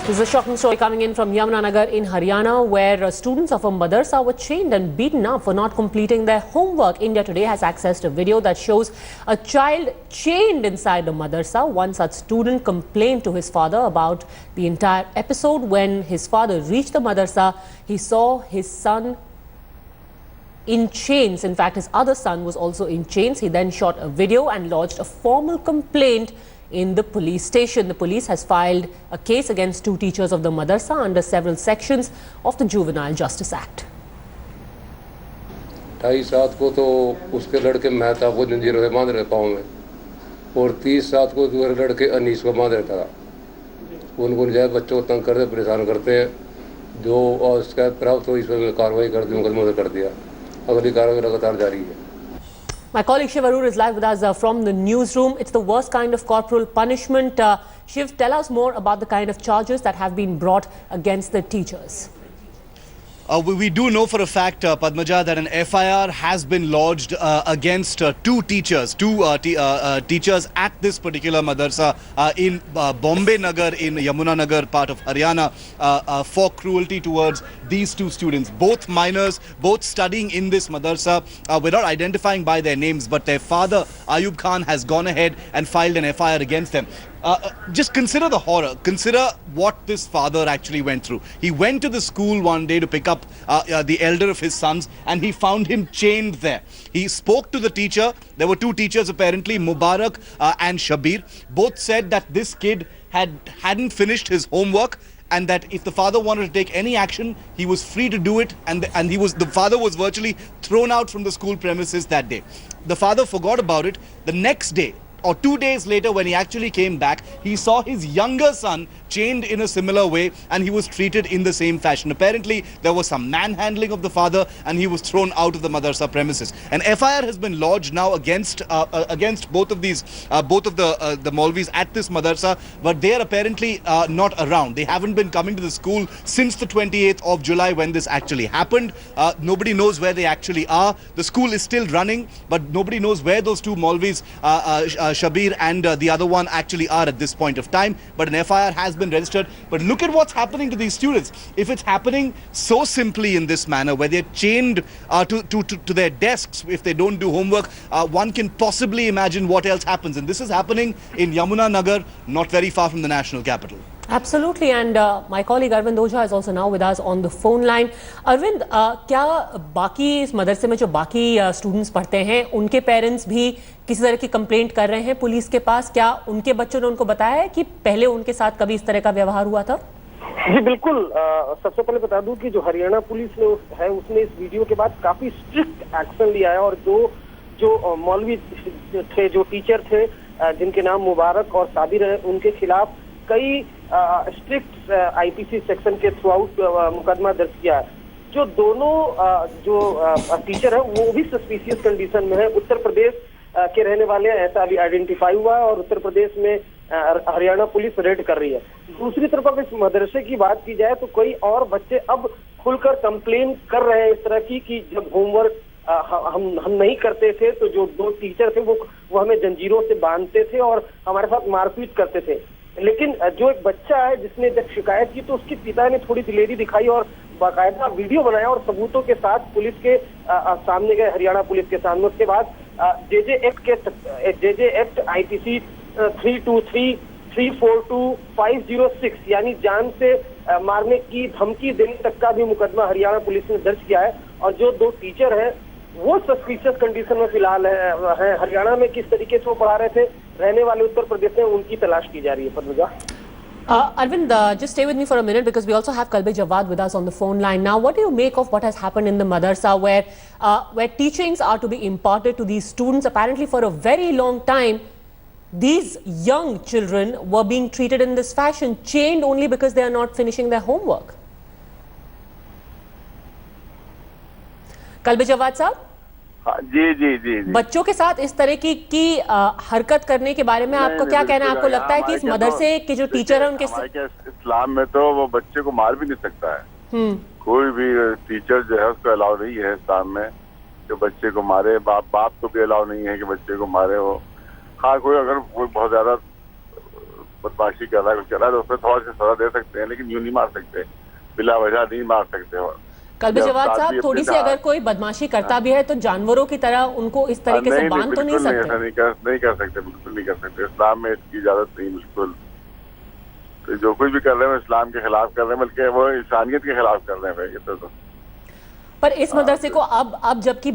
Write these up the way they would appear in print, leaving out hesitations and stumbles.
This is a shocking story coming in from Yamunanagar in Haryana, where students of a madrasa were chained and beaten up for not completing their homework. India Today has accessed a video that shows a child chained inside the madrasa. One such student complained to his father about the entire episode. When his father reached the madrasa, he saw his son in chains. In fact, his other son was also in chains. He then shot a video and lodged a formal complaint in the police station. The police has filed a case against two teachers of the madrasa under several sections of the Juvenile Justice Act. 28 को तो उसके लड़के मेहता को जंजीरों से बांध रहे पाँव में, और 30 को दूसरे लड़के अनीस को बांध रखा था। उनको नजायज बच्चों को तंग करते परेशान करते हैं। जो शिकायत प्राप्त हुई इस पर कार्रवाई कर दी, मुकदमा कर दिया। अगली कार्रवाई लगातार जारी है। My colleague Shiv Arur is live with us from the newsroom. It's the worst kind of corporal punishment. Shiv, tell us more about the kind of charges that have been brought against the teachers. We do know for a fact, Padmaja, that an FIR has been lodged against two teachers, teachers at this particular madrasa in Bombay Nagar in Yamunanagar part of Haryana for cruelty towards these two students, both minors, both studying in this madrasa without identifying by their names, but their father Ayub Khan has gone ahead and filed an FIR against them. Just consider the horror. Consider what this father actually went through. He went to the school one day to pick up the elder of his sons, and he found him chained there. He spoke to the teacher. There were two teachers apparently, Mubarak and Shabir. Both said that this kid hadn't finished his homework, and that if the father wanted to take any action, he was free to do it, and the father was virtually thrown out from the school premises that day. The father forgot about it. The next day, or 2 days later, when he actually came back, he saw his younger son chained in a similar way, and he was treated in the same fashion. Apparently, there was some manhandling of the father, and he was thrown out of the madrasa premises. An FIR has been lodged now against both of these, both of the Maulvis at this madrasa, but they are apparently not around. They haven't been coming to the school since the 28th of July when this actually happened. Nobody knows where they actually are. The school is still running, but nobody knows where those two Maulvis, Shabir and the other one, actually are at this point of time. But an FIR has been registered. But look at what's happening to these students. If it's happening so simply in this manner, where they're chained to their desks if they don't do homework, one can possibly imagine what else happens. And this is happening in Yamunanagar, not very far from the national capital. Absolutely, and my colleague Arvind Ojha is also now with us on the phone line. Arvind, क्या बाकी इस मदरसे में जो बाकी students पढ़ते हैं, उनके पेरेंट्स भी किसी तरह की कंप्लेंट कर रहे हैं पुलिस के पास? क्या उनके बच्चों ने उनको बताया है कि पहले उनके साथ कभी इस तरह का व्यवहार हुआ था? जी बिल्कुल। सबसे पहले बता दूं कि जो हरियाणा पुलिस है उसने इस वीडियो के बाद काफी स्ट्रिक्ट एक्शन लिया है, और जो मौलवी थे, जो टीचर थे जिनके नाम मुबारक और साबिर है, उनके खिलाफ कई स्ट्रिक्ट आईपीसी सेक्शन के थ्रू आउट मुकदमा दर्ज किया है। जो दोनों जो टीचर है वो भी सस्पिशियस कंडीशन में है। उत्तर प्रदेश के रहने वाले ऐसा अभी आइडेंटिफाई हुआ है, और उत्तर प्रदेश में हरियाणा पुलिस रेड कर रही है। दूसरी तरफ अगर इस मदरसे की बात की जाए तो कई और बच्चे अब खुलकर कंप्लेन कर रहे हैं इस तरह की कि जब होमवर्क हम नहीं करते थे तो जो दो टीचर थे वो हमें जंजीरों से बांधते थे और हमारे साथ मारपीट करते थे। लेकिन जो एक बच्चा है जिसने जब शिकायत की तो उसके पिता ने थोड़ी दिलेरी दिखाई और बाकायदा वीडियो बनाया और सबूतों के साथ पुलिस के सामने गए, हरियाणा पुलिस के सामने। उसके बाद जेजे एक्ट आईपीसी 323, 342, 506 यानी जान से मारने की धमकी देने तक का भी मुकदमा हरियाणा पुलिस ने दर्ज किया है। और जो दो टीचर हैं वो सस्पिशियस कंडीशन में फिलहाल है। हरियाणा में किस तरीके से वो पढ़ा रहे थे, रहने वाले उत्तर प्रदेश में, उनकी तलाश की जा रही है। Padmaja, Arvind, just stay with me for a minute because we also have Kalbe Jawad with us on the phone line. Now, what do you make of what has happened in the madrasa where teachings are to be imparted to these students? Apparently for a very long time, these young children were being treated in this fashion, chained only because they are not finishing their homework. Kalbe Jawad साहब, जी। बच्चों के साथ इस तरह की हरकत करने के बारे में आपको क्या कहना है? आपको लगता है कि इस मदरसे के जो टीचर है उनके इस्लाम में तो वो बच्चे को मार भी नहीं सकता है। कोई भी टीचर जो है उसको अलाउ नहीं है इस्लाम में कि बच्चे को मारे। बाप को भी अलाउ नहीं है कि बच्चे को मारे। वो हाँ, कोई अगर कोई बहुत ज्यादा बदमाशी कर रहा है, कुछ कर रहा है, तो उसमें थोड़ा सा सजा दे सकते हैं, लेकिन यूं नहीं मार सकते, बिला वजह नहीं मार सकते। और कल्बे जवाद साहब, थोड़ी सी अगर कोई बदमाशी करता भी है तो जानवरों की तरह उनको इस तरीके से बांध तो नहीं सकते? ऐसा नहीं कर सकते, बिल्कुल नहीं कर सकते। इस्लाम में इसकी इजाजत नहीं, बिल्कुल। तो जो कुछ भी कर रहे हैं इस्लाम के खिलाफ कर रहे हैं, बल्कि वो इंसानियत के खिलाफ कर रहे हैं भाई, तो। पर इस मदरसे को अब जबकि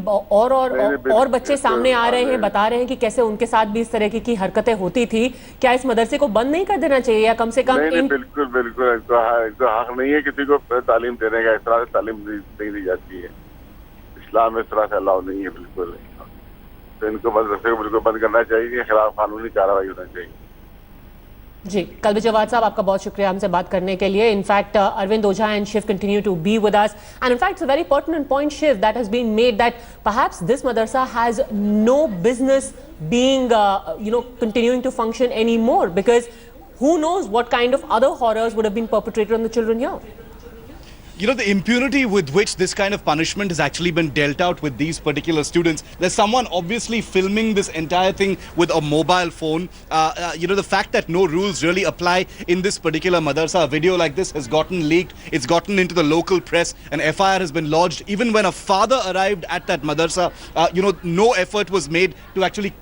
और बच्चे सामने आ रहे हैं, बता रहे हैं कि कैसे उनके साथ भी इस तरह की हरकतें होती थी, क्या इस मदरसे को बंद नहीं कर देना चाहिए या कम से कम बिल्कुल हक नहीं है किसी को तालीम देने का, इस तरह से तालीम नहीं दी जाती है। इस्लाम में इस तरह से अलाउ नहीं है, बिल्कुल नहीं। तो इनको मदरसे को बिल्कुल बंद करना चाहिए, इनके खिलाफ कानूनी कार्रवाई होना चाहिए। जी, कल्बे जवाद साहब, आपका बहुत शुक्रिया हमसे बात करने के लिए। In fact Arvind Ojha and Shiv continue to be with us, and in fact it's a very pertinent point, Shiv, that has been made, that perhaps this madrasa has no business being continuing to function anymore, because who knows what kind of other horrors would have been perpetrated on the children here. You know, the impunity with which this kind of punishment has actually been dealt out with these particular students. There's someone obviously filming this entire thing with a mobile phone. The fact that no rules really apply in this particular madrasa, a video like this has gotten leaked. It's gotten into the local press. An FIR has been lodged. Even when a father arrived at that madrasa, no effort was made to actually,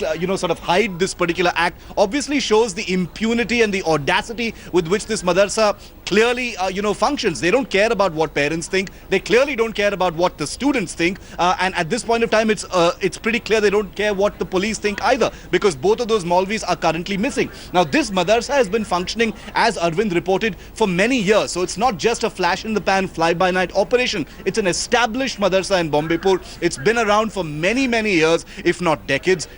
sort of hide this particular act. Obviously shows the impunity and the audacity with which this madrasa clearly, functions. They don't care about what parents think. They clearly don't care about what the students think. And at this point of time, it's pretty clear they don't care what the police think either, because both of those Maulvis are currently missing. Now, this madrasa has been functioning, as Arvind reported, for many years. So it's not just a flash in the pan, fly by night operation. It's an established madrasa in Bombaypur. It's been around for many, many years, if not decades.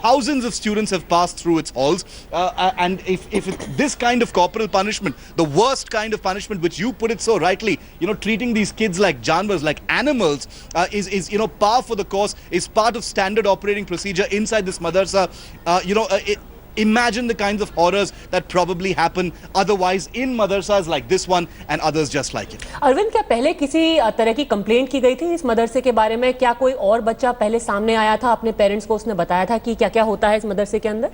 Thousands of students have passed through its halls. And if it's this kind of corporal punishment, the worst kind of punishment, which you put it so rightly, treating these kids like janwars, like animals, is par for the course, is part of standard operating procedure inside this madrasa. Imagine the kinds of horrors that probably happen otherwise in madrasas like this one and others just like it. Arvind, क्या पहले किसी तरह की complaint की गई थी इस मदरसे के बारे में? क्या कोई और बच्चा पहले सामने आया था, अपने पेरेंट्स को उसने बताया था कि क्या क्या होता है इस मदरसे के अंदर?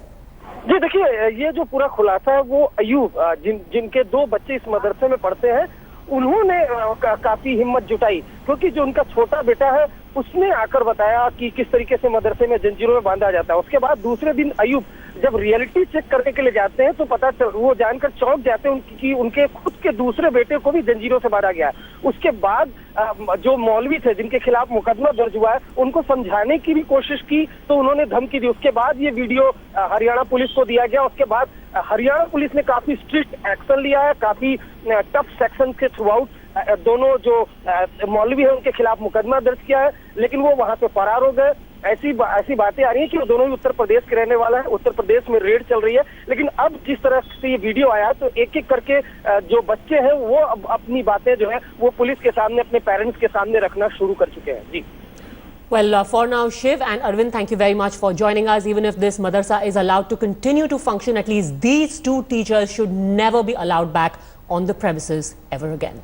जी देखिए, ये जो पूरा खुलासा है वो अयूब, जिनके 2 बच्चे इस मदरसे में पढ़ते हैं, उन्होंने काफी हिम्मत जुटाई, क्योंकि जो उनका छोटा बेटा है उसने आकर बताया कि किस तरीके से मदरसे में जंजीरों में बांधा जाता है। उसके बाद दूसरे दिन अयूब जब रियलिटी चेक करने के लिए जाते हैं तो वो जानकर चौंक जाते हैं कि उनके खुद के दूसरे बेटे को भी जंजीरों से बांधा गया है। उसके बाद जो मौलवी थे जिनके खिलाफ मुकदमा दर्ज हुआ है, उनको समझाने की भी कोशिश की तो उन्होंने धमकी दी। उसके बाद ये वीडियो हरियाणा पुलिस को दिया गया। उसके बाद हरियाणा पुलिस ने काफी स्ट्रिक्ट एक्शन लिया है, काफी टफ सेक्शन के थ्रू आउट दोनों जो मौलवी है उनके खिलाफ मुकदमा दर्ज किया है, लेकिन वो वहां से फरार हो गए। ऐसी बातें आ रही हैं कि वो दोनों ही उत्तर प्रदेश के रहने वाला है, उत्तर प्रदेश में रेड चल रही है। लेकिन अब जिस तरह से ये वीडियो आया तो एक एक करके जो बच्चे हैं वो अब अपनी बातें जो है वो पुलिस के सामने, अपने पेरेंट्स के सामने रखना शुरू कर चुके हैं। जी। Well, for now, Shiv and Arvind, thank you very much for joining us. Even if this madrasa is allowed to continue to function, at least these 2 teachers should never be allowed back on the premises ever again.